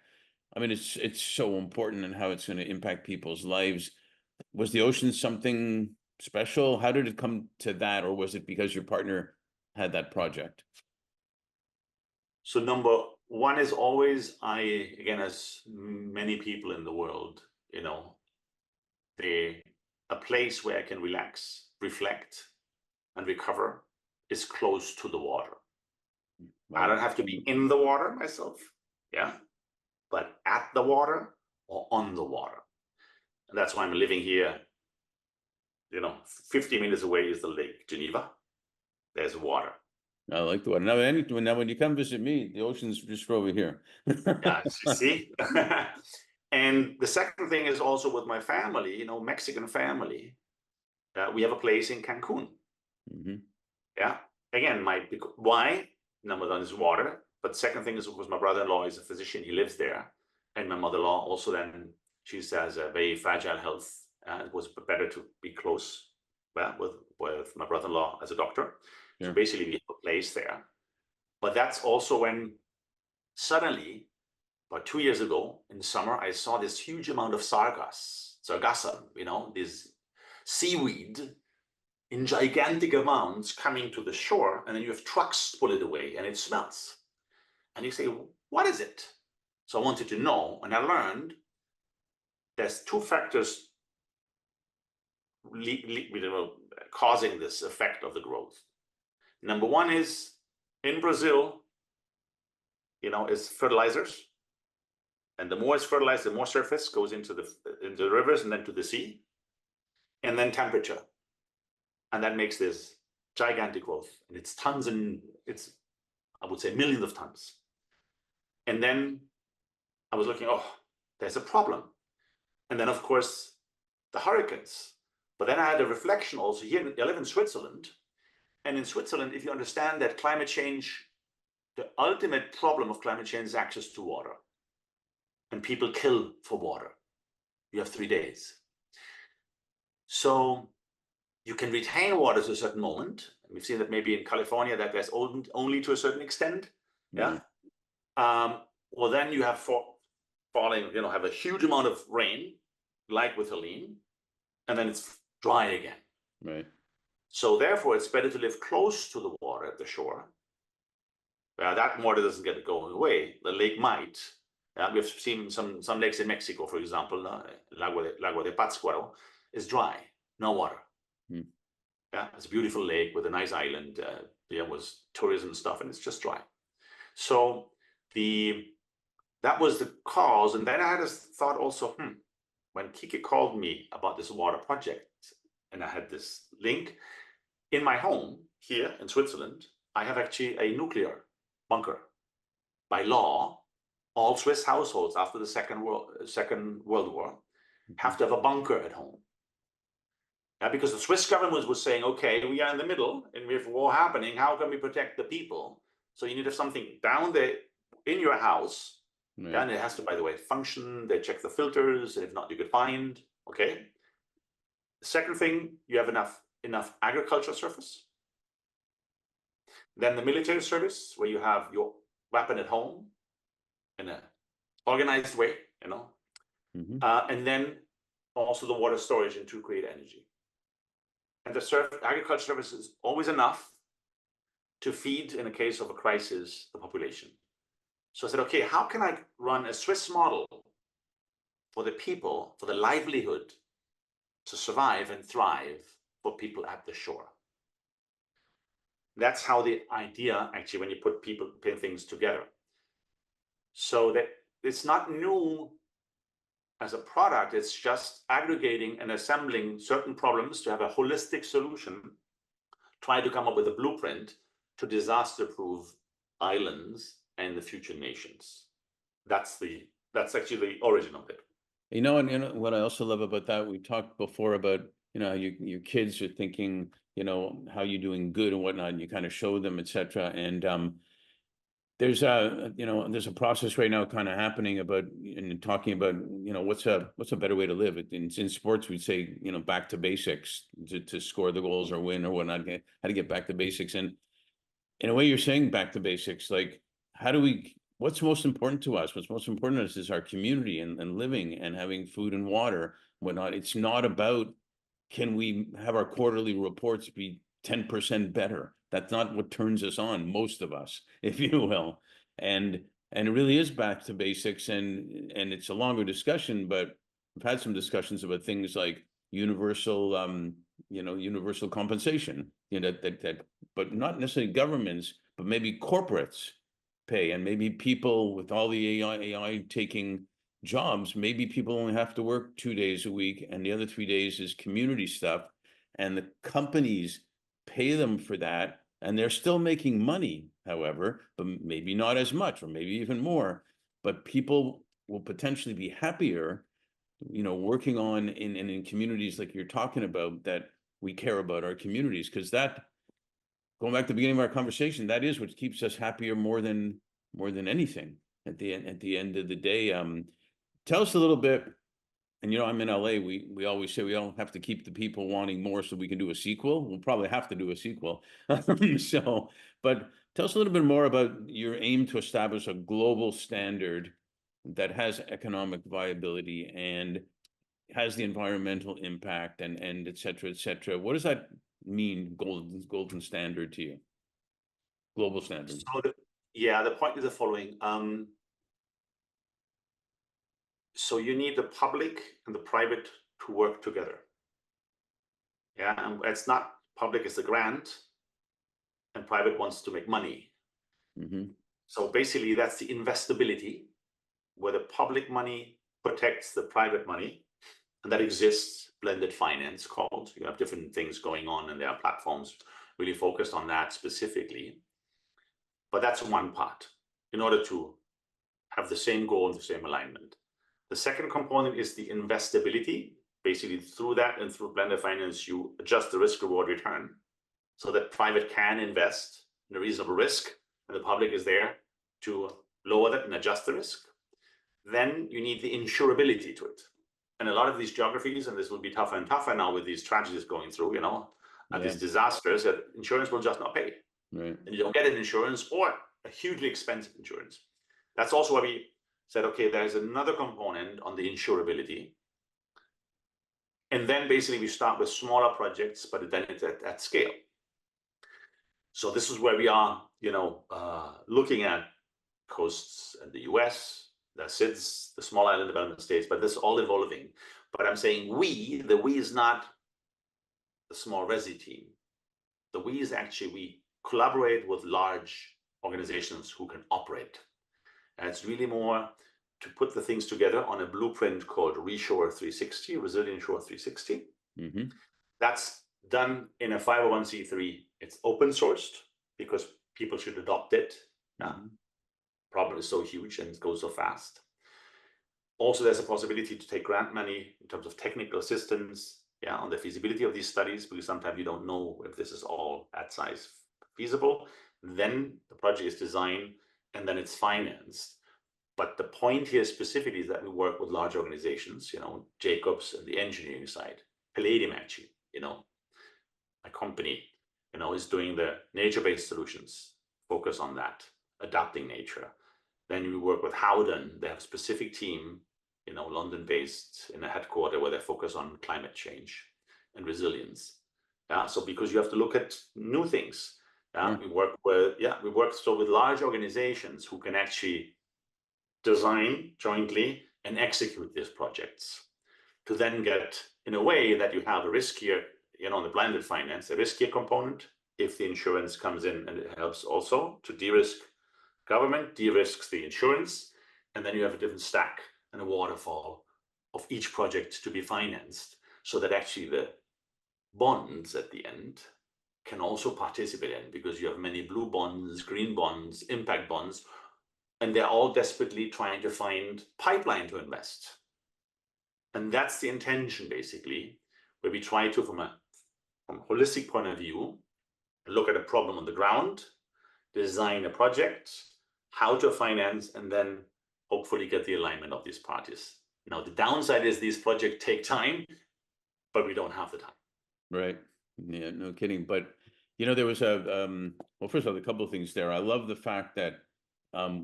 I mean, it's so important and how it's going to impact people's lives. Was the ocean something special? How did it come to that? Or was it because your partner had that project? So number one is always, again, as many people in the world, a place where I can relax, reflect, and recover is close to the water. Wow. I don't have to be in the water myself, yeah, but at the water or on the water. And that's why I'm living here. 50 minutes away is the Lake Geneva. There's water. I like the water. Now, when you come visit me, the ocean's just over here. Yeah, you see. And the second thing is also with my family, Mexican family. We have a place in Cancun. Mm-hmm. Yeah. Again, why? Number one is water. But second thing is, of course, my brother-in-law is a physician. He lives there. And my mother-in-law also then, she has a very fragile health. It was better to be close with my brother-in-law as a doctor. Yeah. So basically, we have a place there. But that's also when suddenly, about 2 years ago in the summer, I saw this huge amount of sargassum, this seaweed in gigantic amounts coming to the shore, and then you have trucks pull it away and it smells. And you say, what is it? So I wanted to know, and I learned there's two factors causing this effect of the growth. Number one is in Brazil, is fertilizers. And the more it's fertilized, the more surface goes into the rivers and then to the sea. And then temperature. And that makes this gigantic growth. And it's tons and I would say millions of tons. And then I was looking, there's a problem. And then, of course, the hurricanes. But then I had a reflection also here. I live in Switzerland. And in Switzerland, if you understand that climate change, the ultimate problem of climate change is access to water. And people kill for water. You have 3 days. So you can retain water to a certain moment. We've seen that maybe in California that there's only to a certain extent. Yeah. Well, then you have falling, have a huge amount of rain, like with Helene, and then it's dry again. Right. So therefore, it's better to live close to the water at the shore. That water doesn't get going away. The lake might. We've seen some lakes in Mexico, for example, Lago de Pátzcuaro is dry, no water. Yeah, it's a beautiful lake with a nice island. There was tourism stuff, and it's just dry. So that was the cause. And then I had this thought also, when Kike called me about this water project, and I had this link in my home here in Switzerland, I have actually a nuclear bunker. By law, all Swiss households after the Second World War have to have a bunker at home. Yeah, because the Swiss government was saying, okay, we are in the middle and we have war happening. How can we protect the people? So you need to have something down there in your house. Right. Yeah, and it has to, by the way, function. They check the filters. And if not, you could find. Okay. The second thing, you have enough agricultural surface. Then the military service, where you have your weapon at home in an organized way, and then also the water storage and to create energy. And the agriculture service is always enough to feed, in a case of a crisis, the population. So I said, okay, how can I run a Swiss model for the people, for the livelihood, to survive and thrive for people at the shore? That's how the idea, actually, when you put things together. So that it's not new as a product, it's just aggregating and assembling certain problems to have a holistic solution, try to come up with a blueprint to disaster-proof islands and the future nations. That's actually the origin of it. And what I also love about that, we talked before about, your kids are thinking, how you're doing good and whatnot, and you kind of show them, etc. And there's a process right now kind of happening about, and talking about, what's a better way to live. In sports, we'd say, back to basics to score the goals or win or whatnot, how to get back to basics. And in a way, you're saying back to basics, like, what's most important to us? What's most important to us is our community and living and having food and water, whatnot. It's not about, can we have our quarterly reports be 10% better? That's not what turns us on, most of us, if you will. And it really is back to basics, and it's a longer discussion, but I've had some discussions about things like universal compensation, but not necessarily governments, but maybe corporates pay, and maybe people with all the AI taking jobs, maybe people only have to work 2 days a week, and the other 3 days is community stuff, and the companies pay them for that, and they're still making money, however, but maybe not as much, or maybe even more. But people will potentially be happier, working on in communities like you're talking about, that we care about our communities, because that, going back to the beginning of our conversation, that is what keeps us happier more than anything at the end of the day. Tell us a little bit, and I'm in LA, we always say we don't have to keep the people wanting more so we can do a sequel. We'll probably have to do a sequel. So, but tell us a little bit more about your aim to establish a global standard that has economic viability and has the environmental impact and et cetera, et cetera. What does that mean, golden standard to you? Global standard. So the point is the following. So you need the public and the private to work together. Yeah, and it's not public is the grant, and private wants to make money. Mm-hmm. So basically, that's the investability, where the public money protects the private money, and that exists, blended finance called. You have different things going on, and there are platforms really focused on that specifically. But that's one part, in order to have the same goal and the same alignment. The second component is the investability. Basically, through that and through blended finance, you adjust the risk-reward return so that private can invest in a reasonable risk, and the public is there to lower that and adjust the risk. Then you need the insurability to it. And a lot of these geographies, and this will be tougher and tougher now with these tragedies going through, and these disasters, that insurance will just not pay. Right. And you don't get an insurance, or a hugely expensive insurance. That's also why we said, okay, there's another component on the insurability. And then basically we start with smaller projects, but then it's at scale. So this is where we are, looking at coasts in the US, the SIDS, the small island development states, but this is all evolving. But I'm saying the we is not the small resi team. The we is actually we collaborate with large organizations who can operate. And it's really more to put the things together on a blueprint called Reshore 360, resilienture 360. Mm-hmm. That's done in a 501c3. It's open sourced because people should adopt it. Mm-hmm. Problem is so huge and it goes so fast. Also, there's a possibility to take grant money in terms of technical assistance, on the feasibility of these studies, because sometimes you don't know if this is all at size feasible. Then the project is designed and then it's financed. But the point here specifically is that we work with large organizations, Jacobs and the engineering side, Palladium actually, a company, is doing the nature-based solutions, focus on that, adapting nature. Then we work with Howden, they have a specific team, London-based in a headquarter where they focus on climate change and resilience. So because you have to look at new things, we work with large organizations who can actually design jointly and execute these projects to then get in a way that you have a riskier, on the blended finance, a riskier component if the insurance comes in, and it helps also to de-risk government, de-risks the insurance, and then you have a different stack and a waterfall of each project to be financed, so that actually the bonds at the end can also participate in, because you have many blue bonds, green bonds, impact bonds, and they're all desperately trying to find pipeline to invest. And that's the intention, basically, where we try to, from a holistic point of view, look at a problem on the ground, design a project, how to finance, and then hopefully get the alignment of these parties. Now, the downside is these projects take time, but we don't have the time. Right. Yeah, no kidding. But, there was well, first of all, a couple of things there. I love the fact that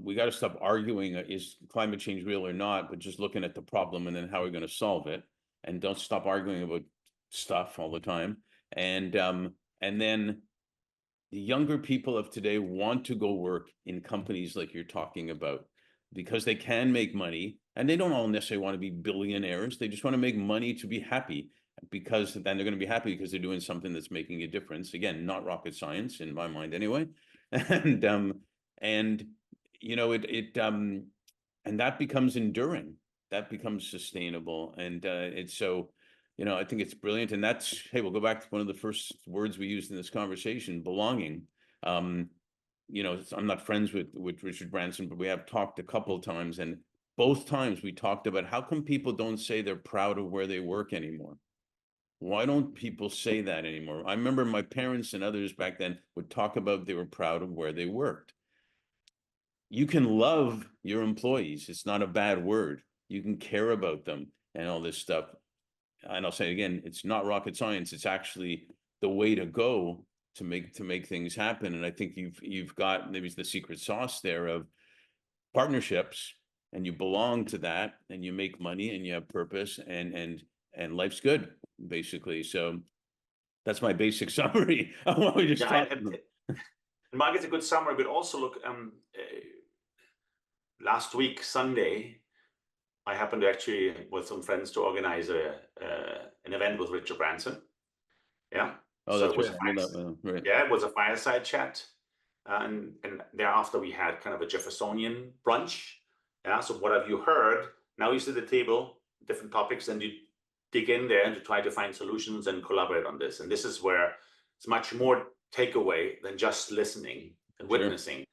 we got to stop arguing, is climate change real or not, but just looking at the problem and then how we're going to solve it, and don't stop arguing about stuff all the time. And then the younger people of today want to go work in companies like you're talking about, because they can make money, and they don't all necessarily want to be billionaires. They just want to make money to be happy, because then they're going to be happy because they're doing something that's making a difference. Again, not rocket science in my mind anyway. And and that becomes enduring, that becomes sustainable. And it's so, I think it's brilliant. And that's, hey, we'll go back to one of the first words we used in this conversation, belonging. I'm not friends with Richard Branson, but we have talked a couple of times, and both times we talked about how come people don't say they're proud of where they work anymore. Why don't people say that anymore? I remember my parents and others back then would talk about they were proud of where they worked. You can love your employees. It's not a bad word. You can care about them and all this stuff. And I'll say again, it's not rocket science. It's actually the way to go to make things happen. And I think you've got maybe the secret sauce there of partnerships, and you belong to that, and you make money, and you have purpose, and life's good, basically. So that's my basic summary of what we just talked about. Mark, it's a good summary, but also look, last week, Sunday, I happened to actually, with some friends, to organize an event with Richard Branson. Yeah. Oh, so that's right. Yeah, it was a fireside chat. And thereafter, we had kind of a Jeffersonian brunch. Yeah. So what have you heard? Now you sit at the table, different topics, and you dig in there and to try to find solutions and collaborate on this. And this is where it's much more takeaway than just listening and witnessing.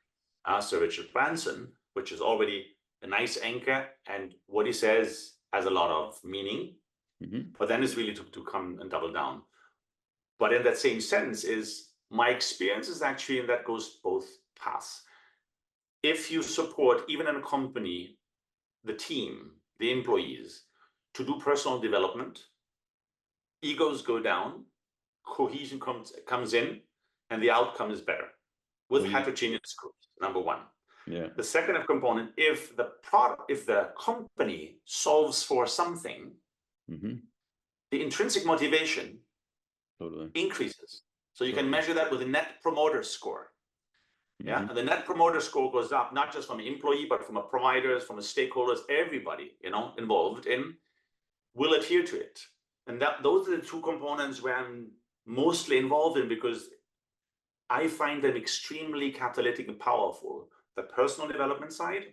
Sir Richard Branson, which is already a nice anchor, and what he says has a lot of meaning. Mm-hmm. But then it's really to come and double down. But in that same sense is my experience is actually, and that goes both paths. If you support, even in a company, the team, the employees, to do personal development, egos go down, cohesion comes in, and the outcome is better with heterogeneous groups, number one. Yeah. The second component, if the company solves for something, mm-hmm. the intrinsic motivation increases. So you can measure that with a net promoter score. Mm-hmm. Yeah, and the net promoter score goes up, not just from an employee, but from a providers, from a stakeholders, everybody, involved in will adhere to it. And those are the two components where I'm mostly involved in, because I find them extremely catalytic and powerful. The personal development side,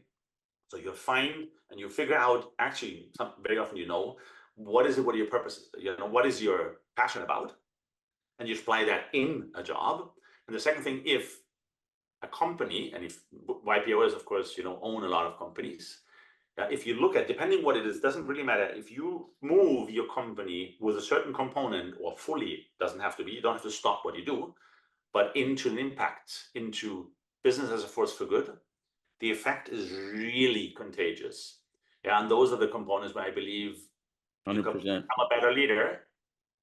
so you'll find and you figure out, actually, very often what is it, what are your purposes, what is your passion about, and you apply that in a job. And the second thing, if a company, and if YPOs, of course, own a lot of companies, if you look at, depending what it is, doesn't really matter. If you move your company with a certain component, or fully, doesn't have to be, you don't have to stop what you do, but into an impact, into business as a force for good, the effect is really contagious. Yeah, and those are the components where I believe 100%. you become a better leader.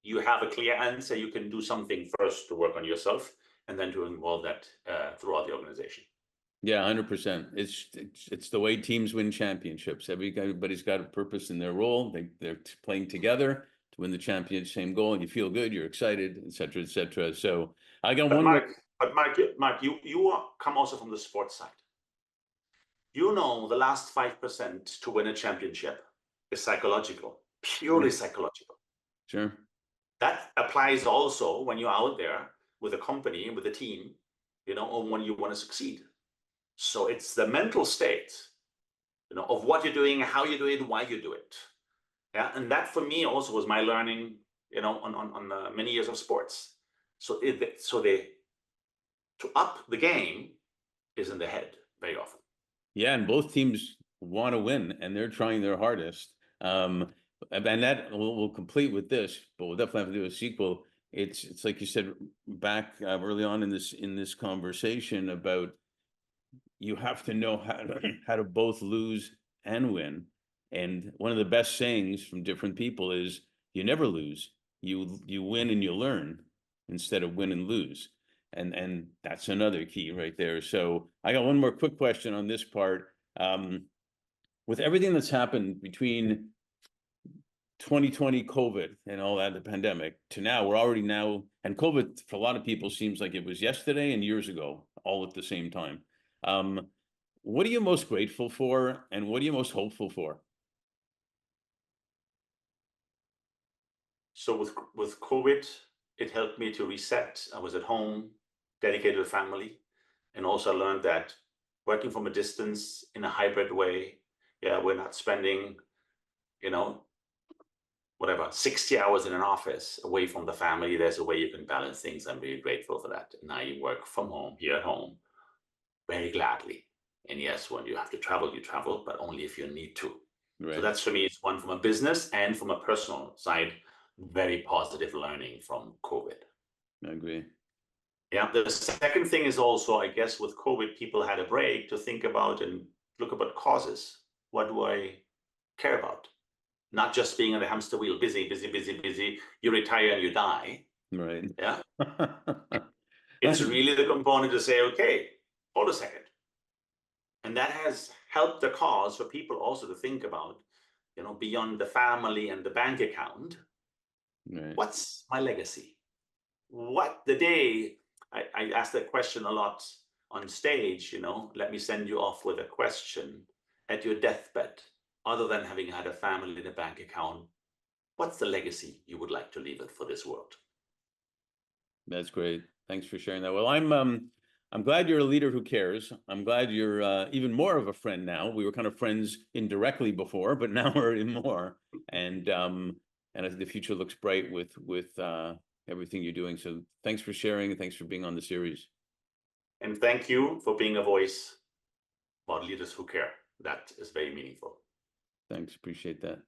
You have a clear answer. You can do something first to work on yourself, and then to involve that throughout the organization. Yeah, 100%. It's the way teams win championships. Everybody's got a purpose in their role. They're playing together to win the championship, same goal, and you feel good, you're excited, et cetera, et cetera. So I got one more. But Mark, you come also from the sports side. The last 5% to win a championship is psychological, purely psychological. Sure. That applies also when you're out there with a company, with a team, or when you want to succeed. So it's the mental state, of what you're doing, how you do it, why you do it. Yeah, and that for me also was my learning, on many years of sports. So to up the game is in the head very often. Yeah, and both teams want to win, and they're trying their hardest. And that we'll complete with this, but we'll definitely have to do a sequel. It's like you said back early on in this conversation about, you have to know how to both lose and win. And one of the best sayings from different people is, you never lose. You win and you learn, instead of win and lose. And that's another key right there. So I got one more quick question on this part. With everything that's happened between 2020 COVID and all that, the pandemic, to now, we're already now, and COVID for a lot of people seems like it was yesterday and years ago, all at the same time. What are you most grateful for, and what are you most hopeful for? So with COVID, it helped me to reset. I was at home, dedicated to family, and also learned that working from a distance in a hybrid way, we're not spending, 60 hours in an office away from the family. There's a way you can balance things. I'm really grateful for that. And now you work from home, here at home, very gladly. And yes, when you have to travel, you travel, but only if you need to. Right. So that's, for me, it's one from a business and from a personal side, very positive learning from COVID. I agree. Yeah. The second thing is also, I guess, with COVID, people had a break to think about and look about causes. What do I care about? Not just being on the hamster wheel, busy, busy, busy, busy. You retire and you die. Right. Yeah. It's really the component to say, okay, hold a second. And that has helped the cause for people also to think about, beyond the family and the bank account, right, what's my legacy? What the day, I ask that question a lot on stage, let me send you off with a question at your deathbed, other than having had a family and a bank account, what's the legacy you would like to leave it for this world? That's great. Thanks for sharing that. Well, I'm glad you're a leader who cares. I'm glad you're even more of a friend now. We were kind of friends indirectly before, but now we're in more. And the future looks bright with everything you're doing. So thanks for sharing, and thanks for being on the series. And thank you for being a voice about leaders who care. That is very meaningful. Thanks. Appreciate that.